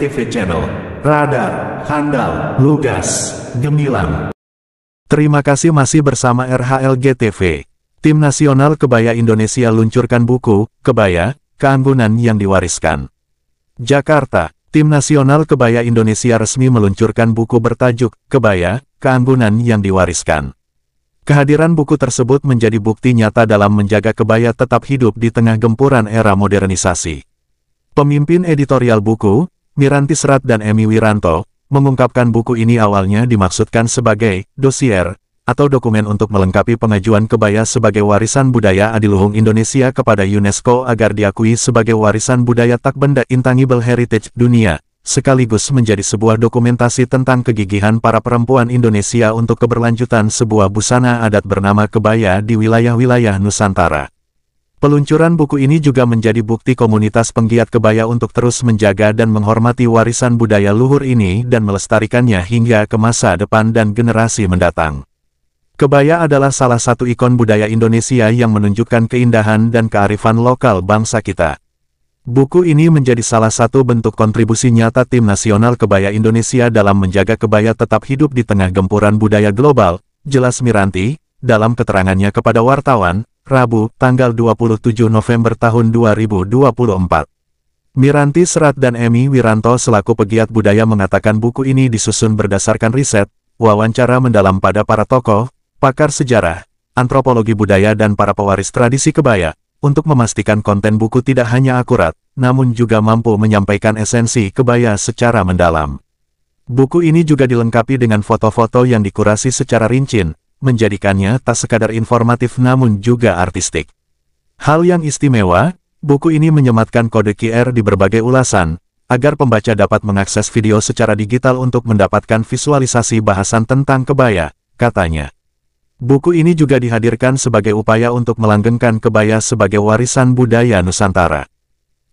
TV Channel. Radar, handal, lugas, gemilang. Terima kasih masih bersama RHLG TV. Tim Nasional Kebaya Indonesia luncurkan buku, Kebaya, Keanggunan yang Diwariskan. Jakarta, Tim Nasional Kebaya Indonesia resmi meluncurkan buku bertajuk, Kebaya, Keanggunan yang Diwariskan. Kehadiran buku tersebut menjadi bukti nyata dalam menjaga kebaya tetap hidup di tengah gempuran era modernisasi. Pemimpin editorial buku, Miranti Serat dan Emi Wiranto, mengungkapkan buku ini awalnya dimaksudkan sebagai dosier atau dokumen untuk melengkapi pengajuan kebaya sebagai warisan budaya adiluhung Indonesia kepada UNESCO agar diakui sebagai warisan budaya tak benda intangible heritage dunia, sekaligus menjadi sebuah dokumentasi tentang kegigihan para perempuan Indonesia untuk keberlanjutan sebuah busana adat bernama kebaya di wilayah-wilayah Nusantara. Peluncuran buku ini juga menjadi bukti komunitas penggiat kebaya untuk terus menjaga dan menghormati warisan budaya luhur ini dan melestarikannya hingga ke masa depan dan generasi mendatang. Kebaya adalah salah satu ikon budaya Indonesia yang menunjukkan keindahan dan kearifan lokal bangsa kita. Buku ini menjadi salah satu bentuk kontribusi nyata Tim Nasional Kebaya Indonesia dalam menjaga kebaya tetap hidup di tengah gempuran budaya global, jelas Miranti, dalam keterangannya kepada wartawan, Rabu, tanggal 27 November tahun 2024. Miranti Serat dan Emi Wiranto selaku pegiat budaya mengatakan buku ini disusun berdasarkan riset, wawancara mendalam pada para tokoh, pakar sejarah, antropologi budaya dan para pewaris tradisi kebaya, untuk memastikan konten buku tidak hanya akurat, namun juga mampu menyampaikan esensi kebaya secara mendalam. Buku ini juga dilengkapi dengan foto-foto yang dikurasi secara rinci, menjadikannya tak sekadar informatif namun juga artistik. Hal yang istimewa, buku ini menyematkan kode QR di berbagai ulasan, agar pembaca dapat mengakses video secara digital untuk mendapatkan visualisasi bahasan tentang kebaya, katanya. Buku ini juga dihadirkan sebagai upaya untuk melanggengkan kebaya sebagai warisan budaya Nusantara.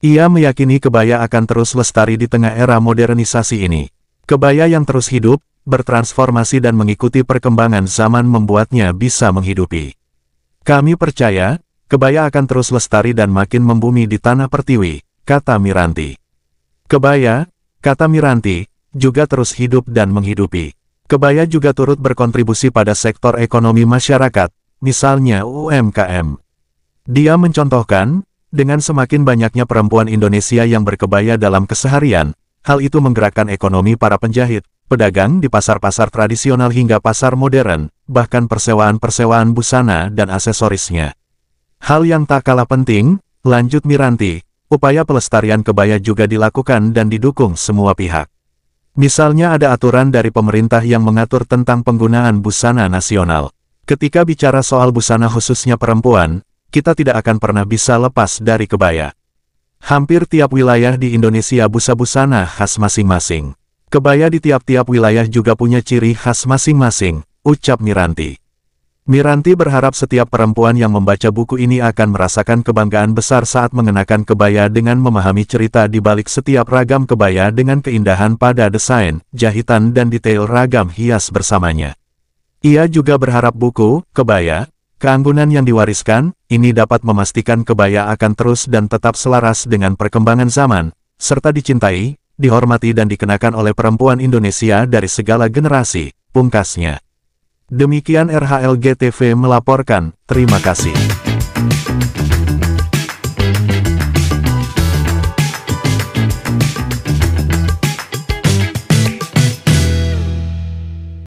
Ia meyakini kebaya akan terus lestari di tengah era modernisasi ini. Kebaya yang terus hidup, bertransformasi dan mengikuti perkembangan zaman membuatnya bisa menghidupi. Kami percaya, kebaya akan terus lestari dan makin membumi di tanah pertiwi, kata Miranti. Kebaya, kata Miranti, juga terus hidup dan menghidupi. Kebaya juga turut berkontribusi pada sektor ekonomi masyarakat, misalnya UMKM. Dia mencontohkan, dengan semakin banyaknya perempuan Indonesia yang berkebaya dalam keseharian, hal itu menggerakkan ekonomi para penjahit, pedagang di pasar-pasar tradisional hingga pasar modern, bahkan persewaan-persewaan busana dan aksesorisnya. Hal yang tak kalah penting, lanjut Miranti, upaya pelestarian kebaya juga dilakukan dan didukung semua pihak. Misalnya ada aturan dari pemerintah yang mengatur tentang penggunaan busana nasional. Ketika bicara soal busana khususnya perempuan, kita tidak akan pernah bisa lepas dari kebaya. Hampir tiap wilayah di Indonesia busana khas masing-masing. Kebaya di tiap-tiap wilayah juga punya ciri khas masing-masing, ucap Miranti. Miranti berharap setiap perempuan yang membaca buku ini akan merasakan kebanggaan besar saat mengenakan kebaya dengan memahami cerita di balik setiap ragam kebaya dengan keindahan pada desain, jahitan dan detail ragam hias bersamanya. Ia juga berharap buku, Kebaya, Keanggunan yang Diwariskan, ini dapat memastikan kebaya akan terus dan tetap selaras dengan perkembangan zaman, serta dicintai, dihormati dan dikenakan oleh perempuan Indonesia dari segala generasi, pungkasnya. Demikian RHLG TV melaporkan, terima kasih.